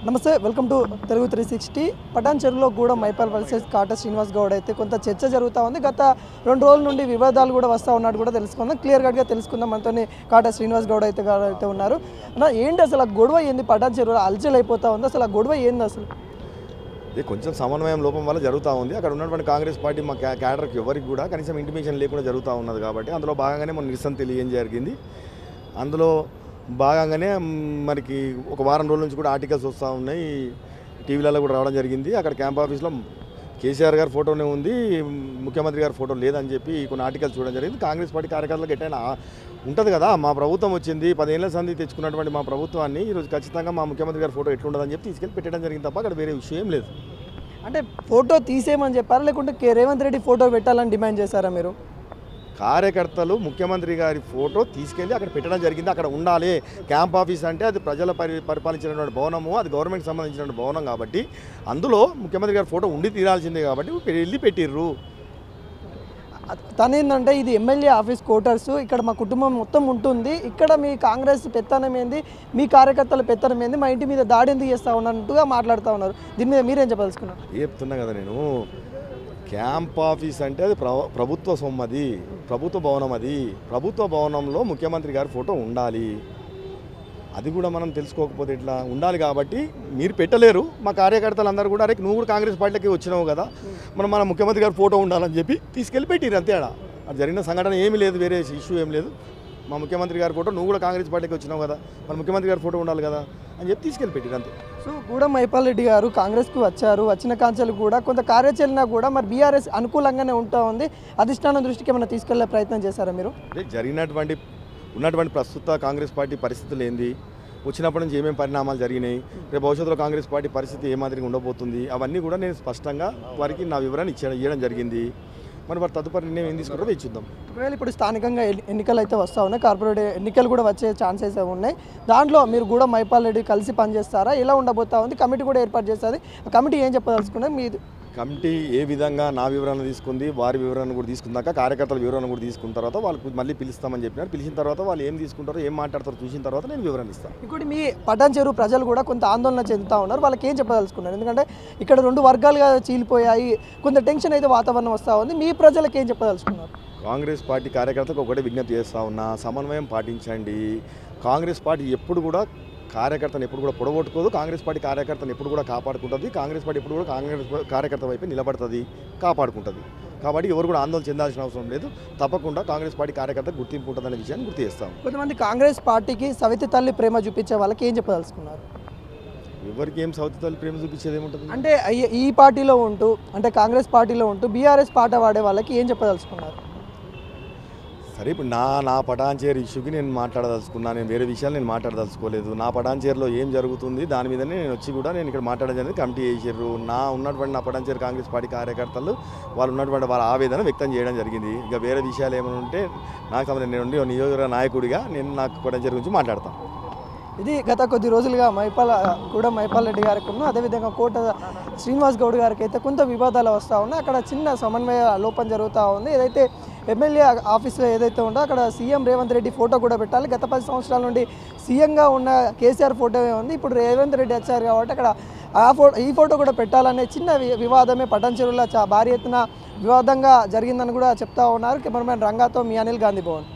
నమస్తే, welcome to Telugu 360. Patan చెరువులో కూడా మైపాల్ వర్సెస్ కాటా శ్రీనివాస్ గౌడ్ అయితే కొంత చర్చ జరుగుతూ ఉంది. గత 2 రోజుల నుండి వివాదాలు కూడా వస్తూ ఉన్నట్టు కూడా తెలుసుకుందాం. క్లియర్ కట్గా తెలుసుకుందాం. మనతో కాటా శ్రీనివాస్ గౌడ్ అయితే ఉన్నారు. అన్న, ఏంటి అసలు ఆ గొడవ ఏంది? పటాన్ చెరువులో అలచల్ అయిపోతూ ఉంది. అసలు ఆ గొడవ ఏంది అసలు? ఇది కొంచెం సమన్వయం లోపం వల్ల జరుగుతూ ఉంది. అక్కడ ఉన్నటువంటి కాంగ్రెస్ పార్టీ మా క్యాడర్కి ఎవరికి కూడా కనీసం ఇంటిమేషన్ లేకుండా జరుగుతూ ఉన్నది. కాబట్టి అందులో భాగంగానే మన నిరసన తెలియజేయడం జరిగింది. అందులో భాగంగానే మనకి ఒక వారం రోజుల నుంచి కూడా ఆర్టికల్స్ వస్తూ ఉన్నాయి, టీవీలలో కూడా రావడం జరిగింది. అక్కడ క్యాంప్ ఆఫీస్లో కేసీఆర్ గారి ఫోటోనే ఉంది, ముఖ్యమంత్రి గారి ఫోటో లేదని చెప్పి కొన్ని ఆర్టికల్స్ చూడడం జరిగింది. కాంగ్రెస్ పార్టీ కార్యకర్తలకు ఎట్టైనా ఉంటుంది కదా, మా ప్రభుత్వం వచ్చింది 10 ఏళ్ల సంధి తెచ్చుకున్నటువంటి మా ప్రభుత్వాన్ని ఈరోజు ఖచ్చితంగా మా ముఖ్యమంత్రి గారి ఫోటో ఎట్లుండదని చెప్పి తీసుకెళ్ళి పెట్టడం జరిగింది తప్ప అక్కడ వేరే విషయం లేదు. అంటే ఫోటో తీసేయమని చెప్పారా, లేకుంటే రేవంత్ రెడ్డి ఫోటో పెట్టాలని డిమాండ్ చేశారా మీరు? కార్యకర్తలు ముఖ్యమంత్రి గారి ఫోటో తీసుకెళ్ళి అక్కడ పెట్టడం జరిగింది. అక్కడ ఉండాలి. క్యాంప్ ఆఫీస్ అంటే అది ప్రజల పరిపాలించినటువంటి భవనము, అది గవర్నమెంట్కి సంబంధించినటువంటి భవనం కాబట్టి అందులో ముఖ్యమంత్రి గారి ఫోటో ఉండి తీరాల్సిందే కాబట్టి వెళ్ళి పెట్టిర్రు. తను ఏంటంటే ఇది ఎమ్మెల్యే ఆఫీస్ క్వార్టర్స్, ఇక్కడ మా కుటుంబం మొత్తం ఉంటుంది, ఇక్కడ మీ కాంగ్రెస్ పెత్తనం ఏంది, మీ కార్యకర్తల పెత్తనం ఏంది, మా ఇంటి మీద దాడి ఎందుకు చేస్తూ ఉన్నట్టుగా మాట్లాడుతూ ఉన్నారు. దీని మీద మీరేం చెప్పదలుచుకున్నారు? చెప్తున్నా కదా నేను, క్యాంప్ ఆఫీస్ అంటే అది ప్రభుత్వ సొమ్ము, అది ప్రభుత్వ భవనం, అది ప్రభుత్వ భవనంలో ముఖ్యమంత్రి గారి ఫోటో ఉండాలి. అది కూడా మనం తెలుసుకోకపోతే ఇట్లా ఉండాలి. కాబట్టి మీరు పెట్టలేరు. మా కార్యకర్తలు అందరూ కూడా అరే నువ్వు కూడా కాంగ్రెస్ పార్టీకి వచ్చినావు కదా, మన ముఖ్యమంత్రి గారి ఫోటో ఉండాలని చెప్పి తీసుకెళ్ళి పెట్టిరు అంతే. అది జరిగిన సంఘటన ఏమీ లేదు, వేరే ఇష్యూ ఏం లేదు. మా ముఖ్యమంత్రి గారి ఫోటో, నువ్వు కూడా కాంగ్రెస్ పార్టీకి వచ్చినావు కదా, మన ముఖ్యమంత్రి గారి ఫోటో ఉండాలి కదా అని చెప్పి తీసుకెళ్ళి పెట్టిరు అంతే. సో కూడా మైపాల్ రెడ్డి గారు కాంగ్రెస్కు వచ్చారు, వచ్చిన కాంచెలు కూడా కొంత కార్యాచరణ కూడా మరి బీఆర్ఎస్ అనుకూలంగానే ఉంటా ఉంది. అధిష్టానం దృష్టికి ఏమైనా తీసుకెళ్లే ప్రయత్నం చేశారా మీరు? ఉన్నటువంటి ప్రస్తుత కాంగ్రెస్ పార్టీ పరిస్థితులు ఏంది, వచ్చినప్పటి నుంచి ఏమేమి పరిణామాలు జరిగినాయి, రేపు భవిష్యత్తులో కాంగ్రెస్ పార్టీ పరిస్థితి ఏ మాదిరిగా ఉండబోతుంది, అవన్నీ కూడా నేను స్పష్టంగా వారికి నా వివరాన్ని ఇవ్వడం జరిగింది. మరి వారు తదుపరి నిర్ణయం ఏం తీసుకుంటారో వేచి చూద్దాం. ఒకవేళ ఇప్పుడు స్థానికంగా ఎన్నికలు అయితే వస్తూ ఉన్నాయి, కార్పొరేట్ ఎన్నికలు కూడా వచ్చే ఛాన్సెస్ ఉన్నాయి. దాంట్లో మీరు కూడా మైపాల్ రెడ్డి కలిసి పనిచేస్తారా? ఎలా ఉండబోతా ఉంది? కమిటీ కూడా ఏర్పాటు చేస్తుంది. ఆ కమిటీ ఏం చెప్పదలుచుకున్నారు? మీ కమిటీ ఏ విధంగా నా వివరణ తీసుకుంది, వారి వివరణ కూడా తీసుకున్నాక కార్యకర్తల వివరణ కూడా తీసుకున్న తర్వాత వాళ్ళకి మళ్ళీ పిలుస్తామని చెప్పినారు. పిలిచిన తర్వాత వాళ్ళు ఏం తీసుకుంటారో ఏం మాట్లాడతారో చూసిన తర్వాత నేను వివరణ ఇస్తాను. ఇంకోటి, మీ పటాన్ చెరువు ప్రజలు కూడా కొంత ఆందోళన చెందుతూ ఉన్నారు. వాళ్ళకి ఏం చెప్పదలుచుకున్నారు? ఎందుకంటే ఇక్కడ 2 వర్గాలుగా చీలిపోయాయి, కొంత టెన్షన్ అయితే వాతావరణం వస్తూ ఉంది. మీ ప్రజలకు ఏం చెప్పదలుచుకున్నారు? కాంగ్రెస్ పార్టీ కార్యకర్తలకు ఒకటే విజ్ఞప్తి చేస్తూ ఉన్నా, సమన్వయం పాటించండి. కాంగ్రెస్ పార్టీ ఎప్పుడు కూడా కార్యకర్తను ఎప్పుడు కూడా పొడగొట్టుకోదు. కాంగ్రెస్ పార్టీ కార్యకర్తను ఎప్పుడు కూడా కాపాడుకుంటుంది. కాంగ్రెస్ పార్టీ ఎప్పుడు కూడా కాంగ్రెస్ కార్యకర్త వైపు నిలబడుతుంది, కాపాడుకుంటుంది. కాబట్టి ఎవరు కూడా ఆందోళన చెందాల్సిన అవసరం లేదు. తప్పకుండా కాంగ్రెస్ పార్టీ కార్యకర్త గుర్తింపు ఉంటుందనే విషయాన్ని గుర్తు చేస్తాం. కొంతమంది కాంగ్రెస్ పార్టీకి సవితి తల్లి ప్రేమ చూపించే వాళ్ళకి ఏం చెప్పదలుచుకున్నారు? ఎవరికి ఏం సౌత్ తల్లి ప్రేమ చూపించేది ఏముంటుంది? అంటే ఈ పార్టీలో ఉంటూ, అంటే కాంగ్రెస్ పార్టీలో ఉంటూ బీఆర్ఎస్ పాట వాడే వాళ్ళకి ఏం చెప్పదలుచుకున్నారు? సరే, ఇప్పుడు నా పటాన్చేరు ఇష్యూకి నేను మాట్లాడదలుచుకున్నాను. నేను వేరే విషయాలు నేను మాట్లాడదలుచుకోలేదు. నా పటాన్చేరులో ఏం జరుగుతుంది దాని మీదనే నేను వచ్చి కూడా నేను ఇక్కడ మాట్లాడడం జరిగింది. కమిటీ చేసారు. నా పటాన్చేరు కాంగ్రెస్ పార్టీ కార్యకర్తలు వాళ్ళు ఉన్నటువంటి వాళ్ళ ఆవేదన వ్యక్తం చేయడం జరిగింది. ఇక వేరే విషయాలు ఏమైనా ఉంటే నాకు సంబంధించి నేను నియోజకవర్గ నాయకుడిగా నేను నాకు పటాన్చేరు గురించి మాట్లాడతాను. ఇది గత కొద్ది రోజులుగా మైపాల్ రెడ్డి గారికి ఉన్న, అదేవిధంగా కోట శ్రీనివాస్ గౌడ్ గారికి అయితే కొంత వివాదాలు వస్తూ ఉన్నాయి. అక్కడ చిన్న సమన్వయ లోపం జరుగుతూ ఉంది. ఏదైతే ఎమ్మెల్యే ఆఫీస్లో ఏదైతే ఉందో అక్కడ సీఎం రేవంత్ రెడ్డి ఫోటో కూడా పెట్టాలి. గత 10 సంవత్సరాల నుండి సీఎంగా ఉన్న కేసీఆర్ ఫోటో ఉంది. ఇప్పుడు రేవంత్ రెడ్డి వచ్చారు కాబట్టి అక్కడ ఈ ఫోటో కూడా పెట్టాలనే చిన్న వివాదమే పటాన్ చెరువులో భారీ ఎత్తున వివాదంగా జరిగిందని కూడా చెప్తా ఉన్నారు. కెమెరామెన్ రంగాతో మీ అనిల్ గాంధీ భవన్.